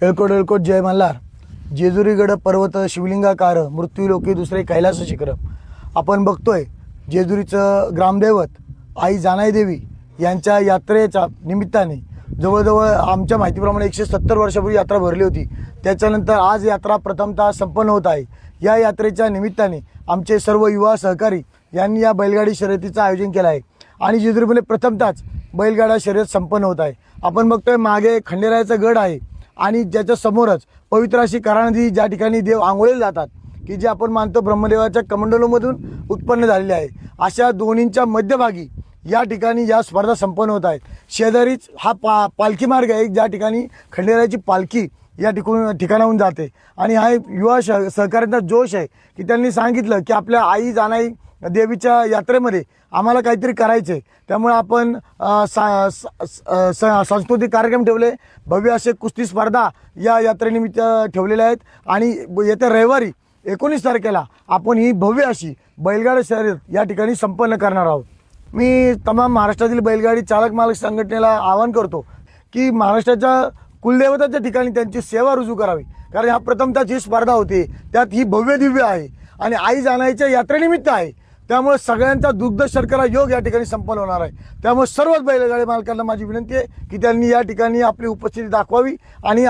एळकोट एळकोट जय मल्हार. जेजुरीगड पर्वत शिवलिंगाकार मृत्यू लोके दुसरे कैलास शिखर. आपण बघतोय जेजुरीचं ग्रामदैवत आई जानाई देवी यांच्या यात्रेच्या निमित्ताने जवळजवळ आमच्या माहितीप्रमाणे 170 वर्षापूर्वी यात्रा भरली होती. त्याच्यानंतर आज यात्रा प्रथमतः संपन्न होत आहे. या यात्रेच्या निमित्ताने आमचे सर्व युवा सहकारी यांनी या बैलगाडी शर्यतीचं आयोजन केलं आहे आणि जेजुरीमध्ये प्रथमतःच बैलगाडा शर्यत संपन्न होत आहे. आपण बघतोय मागे खंडेरायाचा गड आहे आणि ज्याच्या समोरच पवित्र अशी करा नदी ज्या ठिकाणी देव आंघोळीला जातात की जे आपण मानतो ब्रह्मदेवाच्या कमंडलूमधून उत्पन्न झालेले आहे. अशा दोन्हींच्या मध्यभागी या ठिकाणी या स्पर्धा संपन्न होत आहेत. शेजारीच हा पालखी मार्ग आहे ज्या ठिकाणी खंडेरायाची पालखी या ठिकाणाहून जाते आणि हा युवा सहकार्यांचा जोश आहे की त्यांनी सांगितलं की आपल्या आई जानाई देवीच्या यात्रेमध्ये आम्हाला काहीतरी करायचं आहे. त्यामुळे आपण सांस्कृतिक कार्यक्रम ठेवले. भव्य असे कुस्ती स्पर्धा या यात्रेनिमित्त ठेवलेल्या आहेत आणि येत्या रविवारी 19 तारखेला आपण ही भव्य अशी बैलगाडी शर्यत या ठिकाणी संपन्न करणार आहोत. मी तमाम महाराष्ट्रातील बैलगाडी चालक मालक संघटनेला आवाहन करतो की महाराष्ट्राच्या कुलदेवताच्या ठिकाणी त्यांची सेवा रुजू करावी. कारण हा प्रथमतः जी स्पर्धा होती त्यात ही भव्य दिव्य आहे आणि आई जानाईच्या यात्रेनिमित्त आहे. त्यामुळे सगळ्यांचा दुग्ध शर्करा योग या ठिकाणी संपन्न होणार आहे. त्यामुळे सर्वच बैलगाडी मालकांना माझी विनंती आहे की त्यांनी या ठिकाणी आपली उपस्थिती दाखवावी आणि